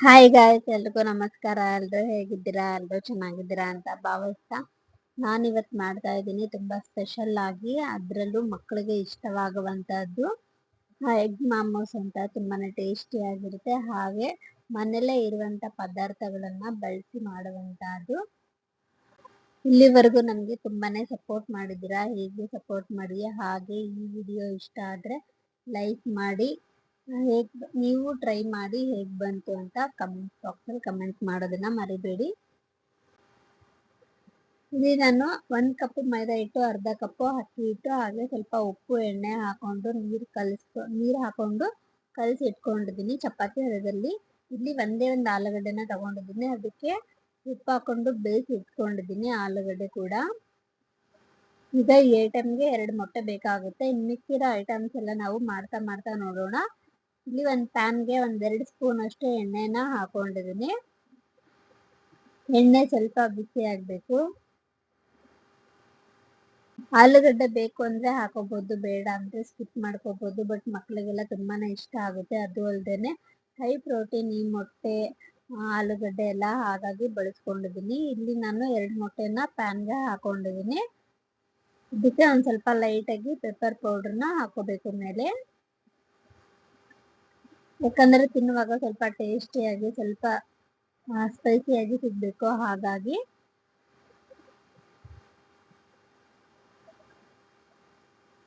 Hi guys, ಎಲ್ರಿಗೂ ನಮಸ್ಕಾರ. ಎಲ್ರು ಹೇಗಿದ್ದೀರಾ? ಎಲ್ರು ಚೆನ್ನಾಗಿದ್ದೀರಾ ಅಂತ ಭಾವಿಸ್ತಾ ನಾನಿವತ್ತು ಮಾಡ್ತಾ ಇದ್ದೀನಿ ತುಂಬಾ ಸ್ಪೆಷಲ್ ಆಗಿ, ಅದರಲ್ಲೂ ಮಕ್ಕಳಿಗೆ ಇಷ್ಟವಾಗುವಂತಹದ್ದು ಎಗ್ ಮಾಮೋಸ್ ಅಂತ. ತುಂಬಾನೇ ಟೇಸ್ಟಿ ಆಗಿರುತ್ತೆ, ಹಾಗೆ ಮನೆಯಲ್ಲೇ ಇರುವಂತ ಪದಾರ್ಥಗಳನ್ನ ಬಳಸಿ ಮಾಡುವಂತಹದ್ದು. ಇಲ್ಲಿವರೆಗೂ ನಮಗೆ ತುಂಬಾನೇ ಸಪೋರ್ಟ್ ಮಾಡಿದ್ದೀರಾ, ಹೀಗೆ ಸಪೋರ್ಟ್ ಮಾಡಿ. ಹಾಗೆ ಈ ವಿಡಿಯೋ ಇಷ್ಟ ಆದ್ರೆ ಲೈಕ್ ಮಾಡಿ, ನೀವು ಟ್ರೈ ಮಾಡಿ ಹೇಗ್ ಬಂತು ಅಂತ ಕಮೆಂಟ್ ಬಾಕ್ಸ್ ಅಲ್ಲಿ ಕಮೆಂಟ್ ಮಾಡೋದನ್ನ ಮರಿಬೇಡಿ. ಇಲ್ಲಿ ನಾನು 1 ಕಪ್ ಮೈದಾ ಹಿಟ್ಟು, ಅರ್ಧ ಕಪ್ ಅಕ್ಕಿ ಹಿಟ್ಟು, ಹಾಗೆ ಸ್ವಲ್ಪ ಉಪ್ಪು, ಎಣ್ಣೆ ಹಾಕೊಂಡು ನೀರು ಹಾಕೊಂಡು ಕಲಸಿ ಇಟ್ಕೊಂಡಿದ್ದೀನಿ ಚಪಾತಿ ಹದದಲ್ಲಿ. ಇಲ್ಲಿ ಒಂದೇ ಒಂದು ಆಲೂಗಡ್ಡೆನ ತಗೊಂಡಿದ್ದೀನಿ, ಅದಕ್ಕೆ ಉಪ್ಪು ಹಾಕೊಂಡು ಬೇಯಿಸಿ ಇಟ್ಕೊಂಡಿದ್ದೀನಿ ಆಲೂಗಡ್ಡೆ ಕೂಡ. ಈಗ ಈ ಐಟಮ್ಗೆ 2 ಮೊಟ್ಟೆ ಬೇಕಾಗುತ್ತೆ. ಇನ್ನು ಮಿಕ್ಕಿರೋ ಐಟಮ್ಸ್ ಎಲ್ಲ ನಾವು ಮಾಡ್ತಾ ಮಾಡ್ತಾ ನೋಡೋಣ. ಇಲ್ಲಿ ಒಂದು ಪ್ಯಾನ್ಗೆ 1-2 ಸ್ಪೂನ್ ಅಷ್ಟು ಎಣ್ಣೆನ ಹಾಕೊಂಡಿದ್ದೀನಿ. ಎಣ್ಣೆ ಸ್ವಲ್ಪ ಬಿಸಿ ಆಗ್ಬೇಕು. ಆಲೂಗಡ್ಡೆ ಬೇಕು ಅಂದ್ರೆ ಹಾಕೋಬಹುದು, ಬೇಡ ಅಂದ್ರೆ ಸ್ಕಿಪ್ ಮಾಡ್ಕೋಬಹುದು. ಬಟ್ ಮಕ್ಕಳಿಗೆಲ್ಲ ತುಂಬಾನೇ ಇಷ್ಟ ಆಗುತ್ತೆ. ಅದು ಅಲ್ಲದೆ ಹೈ ಪ್ರೋಟೀನ್ ಈ ಮೊಟ್ಟೆ, ಆಲೂಗಡ್ಡೆ ಎಲ್ಲ ಹಾಗಾಗಿ ಬಳಸ್ಕೊಂಡಿದ್ದೀನಿ. ಇಲ್ಲಿ ನಾನು 2 ಮೊಟ್ಟೆನ ಪ್ಯಾನ್ಗೆ ಹಾಕೊಂಡಿದ್ದೀನಿ. ಇದಕ್ಕೆ ಒಂದ್ ಸ್ವಲ್ಪ ಲೈಟ್ ಆಗಿ ಪೆಪ್ಪರ್ ಪೌಡರ್ನ ಹಾಕೋಬೇಕು ಮೇಲೆ, ಯಾಕಂದ್ರೆ ತಿನ್ನುವಾಗ ಸ್ವಲ್ಪ ಟೇಸ್ಟಿಯಾಗಿ, ಸ್ವಲ್ಪ ಸ್ಪೈಸಿಯಾಗಿ ಸಿಗ್ಬೇಕು. ಹಾಗಾಗಿ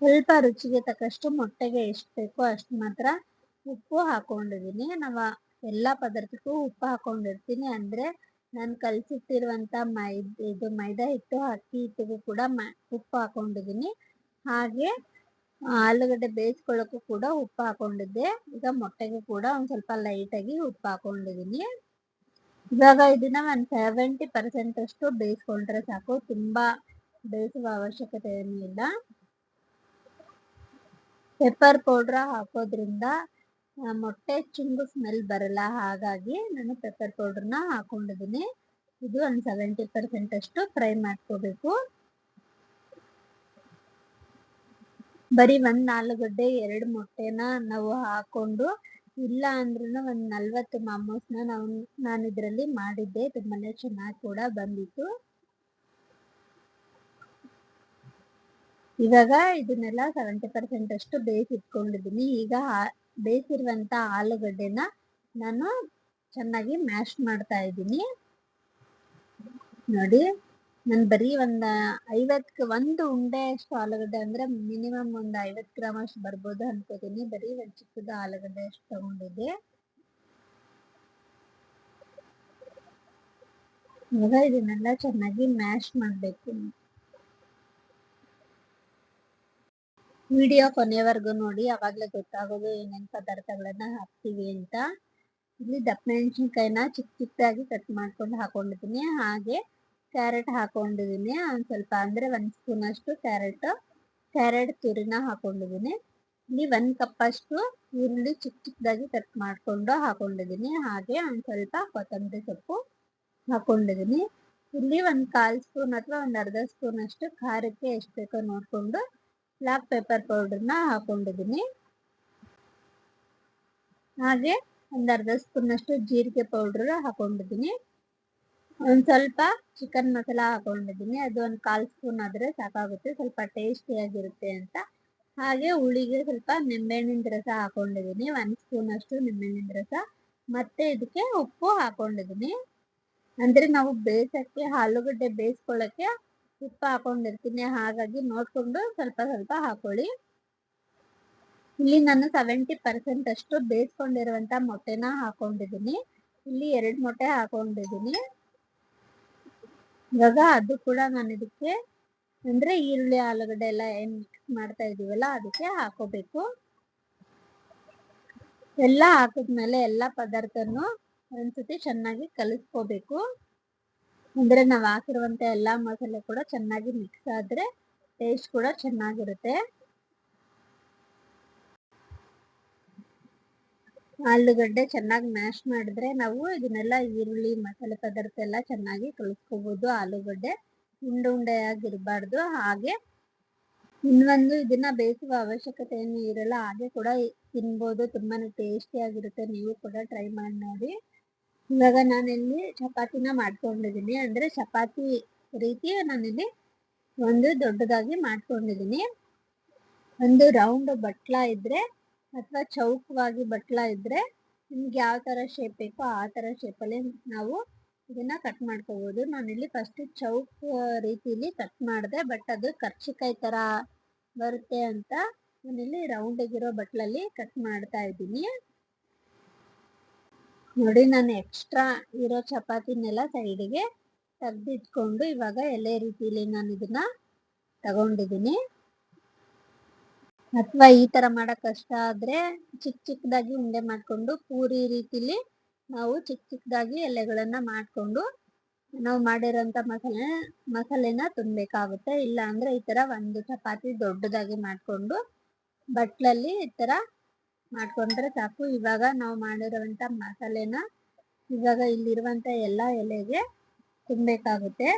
ಸ್ವಲ್ಪ ರುಚಿಗೆ ತಕ್ಕಷ್ಟು, ಮೊಟ್ಟೆಗೆ ಎಷ್ಟು ಬೇಕೋ ಅಷ್ಟು ಮಾತ್ರ ಉಪ್ಪು ಹಾಕೊಂಡಿದ್ದೀನಿ. ನಾವು ಎಲ್ಲಾ ಪದಾರ್ಥಕ್ಕೂ ಉಪ್ಪು ಹಾಕೊಂಡಿರ್ತೀನಿ. ಅಂದ್ರೆ ನಾನು ಕಲಸಿಟ್ಟಿರುವಂತ ಮೈದಾ ಹಿಟ್ಟು, ಅಕ್ಕಿ ಹಿಟ್ಟಿಗೂ ಕೂಡ ಉಪ್ಪು ಹಾಕೊಂಡಿದ್ದೀನಿ. ಹಾಗೆ ಆಲೂಗಡ್ಡೆ ಬೇಯಿಸ್ಕೊಳ್ಳೋಕ್ಕೂ ಕೂಡ ಉಪ್ಪು ಹಾಕೊಂಡಿದ್ದೆ. ಈಗ ಮೊಟ್ಟೆಗೂ ಕೂಡ ಒಂದ್ ಸ್ವಲ್ಪ ಲೈಟ್ ಆಗಿ ಉಪ್ಪು ಹಾಕೊಂಡಿದ್ದೀನಿ. ಇವಾಗ ಇದನ್ನ 70% ಅಷ್ಟು ಬೇಯಿಸ್ಕೊಂಡ್ರೆ ಸಾಕು, ತುಂಬಾ ಬೇಯಿಸುವ ಅವಶ್ಯಕತೆ ಏನೂ ಇಲ್ಲ. ಪೆಪ್ಪರ್ ಪೌಡ್ರ್ ಹಾಕೋದ್ರಿಂದ ಮೊಟ್ಟೆ ಚುಂಗು ಸ್ಮೆಲ್ ಬರಲ್ಲ, ಹಾಗಾಗಿ ನಾನು ಪೆಪ್ಪರ್ ಪೌಡರ್ನ ಹಾಕೊಂಡಿದ್ದೀನಿ. ಇದು ಒಂದು 70% ಅಷ್ಟು ಫ್ರೈ ಮಾಡ್ಕೋಬೇಕು. ಬರೀ 1 ಆಲೂಗಡ್ಡೆ 2 ಮೊಟ್ಟೆನ ನಾವು ಹಾಕೊಂಡು, ಇಲ್ಲ ಅಂದ್ರೂ ಒಂದು 40 ಮಾಮೋಸ್ನ ನಾನು ಇದರಲ್ಲಿ ಮಾಡಿದ್ದೆ. ತುಂಬಾನೇ ಚೆನ್ನಾಗಿ ಕೂಡ ಬಂದಿತ್ತು. ಇವಾಗ ಇದನ್ನೆಲ್ಲ 70% ಅಷ್ಟು ಬೇಯಿಸಿಟ್ಕೊಂಡಿದ್ದೀನಿ. ಈಗ ಬೇಯಿಸಿರುವಂತ ಆಲೂಗಡ್ಡೆನ ನಾನು ಚೆನ್ನಾಗಿ ಮ್ಯಾಶ್ ಮಾಡ್ತಾ ಇದ್ದೀನಿ. ನೋಡಿ, ನಾನು ಬರೀ ಒಂದು 1 ಉಂಡೆ ಅಷ್ಟು ಆಲೂಗಡ್ಡೆ, ಅಂದ್ರೆ ಮಿನಿಮಮ್ ಒಂದು 50 ಗ್ರಾಮ್ ಅಷ್ಟು ಬರ್ಬೋದು ಅನ್ಕೋತೀನಿ. ಬರೀ ಒಂದು ಚಿಕ್ಕದ ಆಲೂಗಡ್ಡೆ ಅಷ್ಟು ತಗೊಂಡಿದ್ದೆ. ಇವಾಗ ಇದನ್ನೆಲ್ಲ ಚೆನ್ನಾಗಿ ಮ್ಯಾಶ್ ಮಾಡಬೇಕು. ವಿಡಿಯೋ ಕೊನೆಯವರೆಗೂ ನೋಡಿ, ಅವಾಗಲೇ ಗೊತ್ತಾಗೋದು ಏನೇನು ಪದಾರ್ಥಗಳನ್ನ ಹಾಕ್ತೀವಿ ಅಂತ. ಇಲ್ಲಿ ದಪ್ಪ ಮೆಣಸಿನ್ಕಾಯಿನ ಚಿಕ್ಕದಾಗಿ ಕಟ್ ಮಾಡ್ಕೊಂಡು ಹಾಕೊಂಡಿದ್ದೀನಿ. ಹಾಗೆ ಕ್ಯಾರೆಟ್ ಹಾಕೊಂಡಿದ್ದೀನಿ ಒಂದು ಸ್ವಲ್ಪ, ಅಂದ್ರೆ 1 ಸ್ಪೂನ್ ಅಷ್ಟು ಕ್ಯಾರೆಟ್ ತುರಿನ ಹಾಕೊಂಡಿದ್ದೀನಿ. ಇಲ್ಲಿ 1 ಕಪ್ ಅಷ್ಟು ಈರುಳ್ಳಿ ಚಿಕ್ಕದಾಗಿ ಕಟ್ ಮಾಡ್ಕೊಂಡು ಹಾಕೊಂಡಿದ್ದೀನಿ. ಹಾಗೆ ಒಂದು ಸ್ವಲ್ಪ ಕೊತ್ತಂಬರಿ ಸೊಪ್ಪು ಹಾಕೊಂಡಿದ್ದೀನಿ. ಇಲ್ಲಿ 1/4 ಸ್ಪೂನ್ ಅಥವಾ ಒಂದು ಅರ್ಧ ಸ್ಪೂನ್ ಅಷ್ಟು ಖಾರಕ್ಕೆ ಎಷ್ಟು ಬೇಕೋ ನೋಡ್ಕೊಂಡು ಬ್ಲಾಕ್ ಪೆಪ್ಪರ್ ಪೌಡರ್ನ ಹಾಕೊಂಡಿದ್ದೀನಿ. ಹಾಗೆ ಒಂದು ಅರ್ಧ ಸ್ಪೂನ್ ಅಷ್ಟು ಜೀರಿಗೆ ಪೌಡರ್ ಹಾಕೊಂಡಿದ್ದೀನಿ. ಒಂದು ಸ್ವಲ್ಪ ಚಿಕನ್ ಮಸಾಲ ಹಾಕೊಂಡಿದ್ದೀನಿ. ಅದು ಒಂದು 1/4 ಸ್ಪೂನ್ ಆದ್ರೆ ಸಾಕಾಗುತ್ತೆ, ಸ್ವಲ್ಪ ಟೇಸ್ಟಿಯಾಗಿರುತ್ತೆ ಅಂತ. ಹಾಗೆ ಹುಳಿಗೆ ಸ್ವಲ್ಪ ನಿಂಬೆಹಣ್ಣಿನ ರಸ ಹಾಕೊಂಡಿದ್ದೀನಿ, 1 ಸ್ಪೂನ್ ಅಷ್ಟು ನಿಂಬೆಹಣ್ಣಿನ ರಸ. ಮತ್ತೆ ಇದಕ್ಕೆ ಉಪ್ಪು ಹಾಕೊಂಡಿದ್ದೀನಿ. ಅಂದ್ರೆ ನಾವು ಬೇಯಿಸಕ್ಕೆ, ಆಲೂಗಡ್ಡೆ ಬೇಯಿಸ್ಕೊಳ್ಳಕ್ಕೆ ಉಪ್ಪು ಹಾಕೊಂಡಿರ್ತೀನಿ, ಹಾಗಾಗಿ ನೋಡ್ಕೊಂಡು ಸ್ವಲ್ಪ ಸ್ವಲ್ಪ ಹಾಕೊಳ್ಳಿ. ಇಲ್ಲಿ ನಾನು 70% ಅಷ್ಟು ಬೇಯಿಸ್ಕೊಂಡಿರುವಂತ ಮೊಟ್ಟೆನ ಹಾಕೊಂಡಿದ್ದೀನಿ. ಇಲ್ಲಿ 2 ಮೊಟ್ಟೆ ಹಾಕೊಂಡಿದ್ದೀನಿ. ಇವಾಗ ಅದು ಕೂಡ ನಾನು ಇದಕ್ಕೆ, ಅಂದ್ರೆ ಈರುಳ್ಳಿ ಆಲೂಗಡ್ಡೆ ಎಲ್ಲ ಏನ್ ಮಿಕ್ಸ್ ಮಾಡ್ತಾ ಇದೀವಲ್ಲ ಅದಕ್ಕೆ ಹಾಕೋಬೇಕು. ಎಲ್ಲ ಹಾಕಿದ್ಮೇಲೆ ಎಲ್ಲ ಪದಾರ್ಥನು ಒಂದ್ಸತಿ ಚೆನ್ನಾಗಿ ಕಲಿಸ್ಕೋಬೇಕು. ಅಂದ್ರೆ ನಾವು ಹಾಕಿರುವಂತ ಎಲ್ಲಾ ಮಸಾಲೆ ಕೂಡ ಚೆನ್ನಾಗಿ ಮಿಕ್ಸ್ ಆದ್ರೆ ಟೇಸ್ಟ್ ಕೂಡ ಚೆನ್ನಾಗಿರುತ್ತೆ. ಆಲೂಗಡ್ಡೆ ಚೆನ್ನಾಗಿ ಮ್ಯಾಶ್ ಮಾಡಿದ್ರೆ ನಾವು ಇದನ್ನೆಲ್ಲ ಈರುಳ್ಳಿ ಮಸಾಲೆ ಪದಾರ್ಥ ಎಲ್ಲ ಚೆನ್ನಾಗಿ ಕಲಿಸ್ಕೋಬಹುದು. ಆಲೂಗಡ್ಡೆ ಉಂಡೆಯಾಗಿರ್ಬಾರ್ದು. ಹಾಗೆ ಇನ್ನೊಂದು, ಇದನ್ನ ಬೇಯಿಸುವ ಅವಶ್ಯಕತೆ ಏನು ಇರಲ್ಲ, ಹಾಗೆ ಕೂಡ ತಿನ್ಬೋದು. ತುಂಬಾನೇ ಟೇಸ್ಟಿ ಆಗಿರುತ್ತೆ, ನೀವು ಕೂಡ ಟ್ರೈ ಮಾಡಿ ನೋಡಿ. ಇವಾಗ ನಾನಿಲ್ಲಿ ಚಪಾತಿನ ಮಾಡ್ಕೊಂಡಿದ್ದೀನಿ, ಅಂದ್ರೆ ಚಪಾತಿ ರೀತಿ ನಾನಿಲ್ಲಿ ಒಂದು ದೊಡ್ಡದಾಗಿ ಮಾಡ್ಕೊಂಡಿದ್ದೀನಿ. ಒಂದು ರೌಂಡ್ ಬಟ್ಲ ಇದ್ರೆ ಅಥವಾ ಚೌಕವಾಗಿ ಬಟ್ಲ ಇದ್ರೆ ನಿಮ್ಗೆ ಯಾವ ತರ ಶೇಪ್ ಬೇಕೋ ಆ ತರ ಶೇಪಲ್ಲಿ ನಾವು ಇದನ್ನ ಕಟ್ ಮಾಡ್ಕೋಬಹುದು. ನಾನಿಲ್ಲಿ ಫಸ್ಟ್ ಚೌಕ್ ರೀತಿಲಿ ಕಟ್ ಮಾಡಿದೆ, ಬಟ್ ಅದು ಕರ್ಚಿಕಾಯಿ ತರ ಬರುತ್ತೆ ಅಂತ ನಾನಿಲ್ಲಿ ರೌಂಡ್ ಆಗಿರೋ ಬಟ್ಲಲ್ಲಿ ಕಟ್ ಮಾಡ್ತಾ ಇದ್ದೀನಿ. ನೋಡಿ, ನಾನು ಎಕ್ಸ್ಟ್ರಾ ಇರೋ ಚಪಾತಿನೆಲ್ಲ ಸೈಡಿಗೆ ತೆಗ್ದಿಟ್ಕೊಂಡು ಇವಾಗ ಎಲೆ ರೀತಿಲಿ ನಾನು ಇದನ್ನ ತಗೊಂಡಿದ್ದೀನಿ. ಅಥವಾ ಈ ತರ ಮಾಡಕ್ ಕಷ್ಟ ಆದ್ರೆ ಚಿಕ್ಕದಾಗಿ ಉಂಡೆ ಮಾಡ್ಕೊಂಡು ಪೂರಿ ರೀತಿಲಿ ನಾವು ಚಿಕ್ಕದಾಗಿ ಎಲೆಗಳನ್ನ ಮಾಡ್ಕೊಂಡು ನಾವು ಮಾಡಿರೋಂಥ ಮಸಾಲೆನ ತುಂಬಬೇಕಾಗುತ್ತೆ. ಇಲ್ಲ ಅಂದ್ರೆ ಈ ತರ ಒಂದು ಚಪಾತಿ ದೊಡ್ಡದಾಗಿ ಮಾಡ್ಕೊಂಡು ಬಟ್ಲಲ್ಲಿ ಈ ತರ ಮಾಡ್ಕೊಂಡ್ರೆ ಸಾಕು. ಇವಾಗ ನಾವು ಮಾಡಿರುವಂತ ಮಸಾಲೆನ ಇವಾಗ ಇಲ್ಲಿರುವಂತ ಎಲ್ಲಾ ಎಲೆಗೆ ತುಂಬಬೇಕಾಗುತ್ತೆ.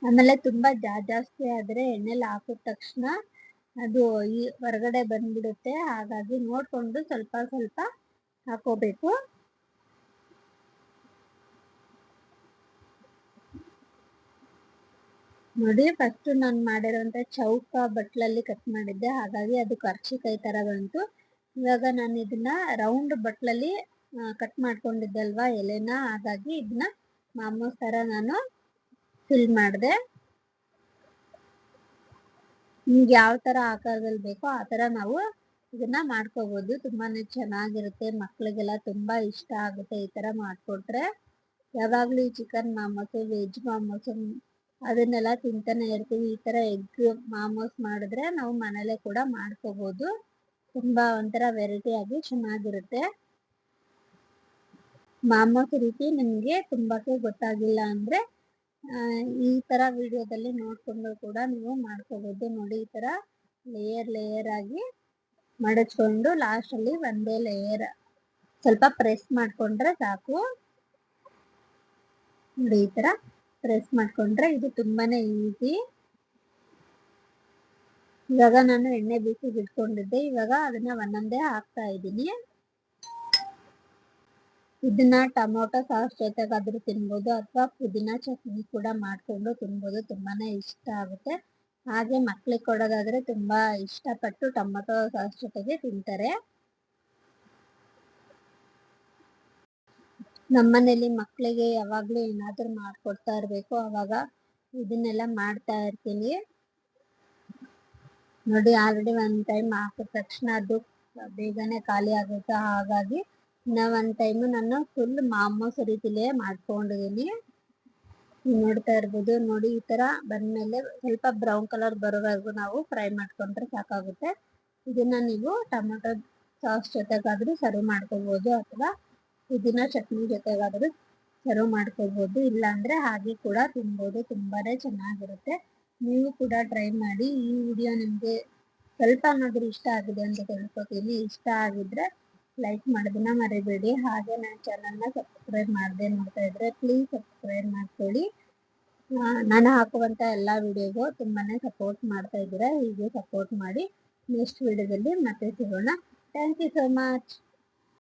ಆಮೇಲೆ ತುಂಬಾ ಜಾಸ್ತಿ ಆದ್ರೆ ಎಣ್ಣೆಲಿ ಹಾಕಿದ ತಕ್ಷಣ ಅದು ಈ ಹೊರಗಡೆ ಬಂದ್ಬಿಡುತ್ತೆ. ಹಾಗಾಗಿ ನೋಡ್ಕೊಂಡು ಸ್ವಲ್ಪ ಸ್ವಲ್ಪ ಹಾಕೋಬೇಕು. ನೋಡಿ, ಫಸ್ಟ್ ನಾನು ಮಾಡಿರುವಂತ ಚೌಕ ಬಟ್ಲಲ್ಲಿ ಕಟ್ ಮಾಡಿದ್ದೆ, ಹಾಗಾಗಿ ಅದು ಕರ್ಚಿಕಾಯಿ ತರ ಬಂತು. ಇವಾಗ ನಾನು ಇದನ್ನ ರೌಂಡ್ ಬಟ್ಲಲ್ಲಿ ಕಟ್ ಮಾಡ್ಕೊಂಡಿದ್ದಲ್ವಾ ಎಲೆನ, ಹಾಗಾಗಿ ಇದನ್ನ ಮಾಮೂಸ್ ತರ ನಾನು ಫಿಲ್ ಮಾಡಿದೆ. ನಿಮ್ಗೆ ಯಾವ ತರ ಆಕಾರದಲ್ಲಿ ಬೇಕೋ ಆ ತರ ನಾವು ಇದನ್ನ ಮಾಡ್ಕೋಬಹುದು. ತುಂಬಾನೇ ಚೆನ್ನಾಗಿರುತ್ತೆ, ಮಕ್ಳಿಗೆಲ್ಲ ತುಂಬಾ ಇಷ್ಟ ಆಗುತ್ತೆ ಈ ತರ ಮಾಡ್ಕೊಟ್ರೆ. ಯಾವಾಗ್ಲೂ ಈ ಚಿಕನ್ ಮಾಮೋಸು, ವೆಜ್ ಮಾಮೋಸು ಅದನ್ನೆಲ್ಲ ತಿಂತಾನೆ ಇರ್ತೀವಿ. ಈ ತರ ಎಗ್ ಮಾಮೋಸ್ ಮಾಡಿದ್ರೆ ನಾವು ಮನೇಲೆ ಕೂಡ ಮಾಡ್ಕೋಬಹುದು. ತುಂಬಾ ಒಂಥರ ವೆರೈಟಿ ಆಗಿ ಚೆನ್ನಾಗಿರುತ್ತೆ. ಮಾಮೋಸ್ ರೀತಿ ನಿಮ್ಗೆ ತುಂಬಾಕ್ಕೆ ಗೊತ್ತಾಗಿಲ್ಲ ಅಂದ್ರೆ ಈ ತರ ವಿಡಿಯೋದಲ್ಲಿ ನೋಡ್ಕೊಂಡು ಕೂಡ ನೀವು ಮಾಡ್ಕೋಬಹುದು. ನೋಡಿ, ಈ ತರ ಲೇಯರ್ ಆಗಿ ಮಡಚ್ಕೊಂಡು ಲಾಸ್ಟ್ ಅಲ್ಲಿ ಒಂದೇ ಲೇಯರ್ ಸ್ವಲ್ಪ ಪ್ರೆಸ್ ಮಾಡ್ಕೊಂಡ್ರೆ ಸಾಕು. ನೋಡಿ, ಈ ತರ ಪ್ರೆಸ್ ಮಾಡ್ಕೊಂಡ್ರೆ ಇದು ತುಂಬಾನೇ ಈಸಿ. ಇವಾಗ ನಾನು ಎಣ್ಣೆ ಬಿಸಿಗೆ ಇಟ್ಕೊಂಡಿದ್ದೆ, ಇವಾಗ ಅದನ್ನ ಒಂದೊಂದೇ ಹಾಕ್ತಾ ಇದ್ದೀನಿ. ಇದನ್ನ ಟೊಮೊಟೊ ಸಾಸ್ ಜೊತೆಗಾದ್ರೂ ತಿನ್ಬೋದು ಅಥವಾ ಪುದೀನ ಚಟ್ನಿ ಕೂಡ ಮಾಡ್ಕೊಂಡು ತಿನ್ಬೋದು. ತುಂಬಾನೇ ಇಷ್ಟ ಆಗುತ್ತೆ. ಹಾಗೆ ಮಕ್ಳಿಗೆ ಕೊಡೋದಾದ್ರೆ ತುಂಬಾ ಇಷ್ಟಪಟ್ಟು ಟೊಮೊಟೊ ಸಾಸ್ ಜೊತೆಗೆ ತಿಂತಾರೆ. ನಮ್ಮನೇಲಿ ಮಕ್ಳಿಗೆ ಯಾವಾಗ್ಲೂ ಏನಾದ್ರೂ ಮಾಡ್ಕೊಡ್ತಾ ಇರ್ಬೇಕು, ಅವಾಗ ಇದನ್ನೆಲ್ಲ ಮಾಡ್ತಾ ಇರ್ತೀನಿ. ನೋಡಿ, ಆಲ್ರೆಡಿ ಒಂದ್ ಟೈಮ್ ಹಾಕಿದ ತಕ್ಷಣ ಅದು ಬೇಗನೆ ಖಾಲಿ ಆಗುತ್ತೆ. ಹಾಗಾಗಿ ಇನ್ನ ಒಂದ್ ಟೈಮ್ ನಾನು ಫುಲ್ ಮಾಮೋಸ್ ರೀತಿಲೇ ಮಾಡ್ಕೊಂಡಿದೀನಿ. ನೋಡ್ತಾ ಇರ್ಬೋದು. ನೋಡಿ, ಈ ತರ ಬಂದ್ಮೇಲೆ ಸ್ವಲ್ಪ ಬ್ರೌನ್ ಕಲರ್ ಬರೋವರೆಗೂ ನಾವು ಫ್ರೈ ಮಾಡ್ಕೊಂಡ್ರೆ ಸಾಕಾಗುತ್ತೆ. ಇದನ್ನ ನೀವು ಟೊಮೊಟೊ ಸಾಸ್ ಜೊತೆಗಾದ್ರೂ ಸರ್ವ್ ಮಾಡ್ಕೋಬಹುದು ಅಥವಾ ಪುದೀನ ಚಟ್ನಿ ಜೊತೆಗಾದ್ರೂ ಸರ್ವ್ ಮಾಡ್ಕೋಬಹುದು. ಇಲ್ಲಾಂದ್ರೆ ಹಾಗೆ ಕೂಡ ತಿನ್ಬೋದು. ತುಂಬಾನೇ ಚೆನ್ನಾಗಿರುತ್ತೆ. ನೀವು ಕೂಡ ಟ್ರೈ ಮಾಡಿ. ಈ ವಿಡಿಯೋ ನಿಮ್ಗೆ ಸ್ವಲ್ಪ ಏನಾದ್ರೂ ಇಷ್ಟ ಆಗಿದೆ ಅಂತ ತಿಳ್ಕೊತೀನಿ. ಇಷ್ಟ ಆಗಿದ್ರೆ ಲೈಕ್ ಮಾಡೋದನ್ನ ಮರಿಬೇಡಿ. ಹಾಗೆ ನನ್ನ ಚಾನಲ್ನ ಸಬ್ಸ್ಕ್ರೈಬ್ ಮಾಡದೆ ನೋಡ್ತಾ ಇದ್ರೆ ಪ್ಲೀಸ್ ಸಬ್ಸ್ಕ್ರೈಬ್ ಮಾಡ್ಕೊಳ್ಳಿ. ನಾನು ಹಾಕುವಂತ ಎಲ್ಲಾ ವಿಡಿಯೋಗೂ ತುಂಬಾನೇ ಸಪೋರ್ಟ್ ಮಾಡ್ತಾ ಇದ್ದೀರಾ. ಹೀಗೆ ಸಪೋರ್ಟ್ ಮಾಡಿ. ನೆಕ್ಸ್ಟ್ ವಿಡಿಯೋದಲ್ಲಿ ಮತ್ತೆ ಸಿಗೋಣ. Thank you so much.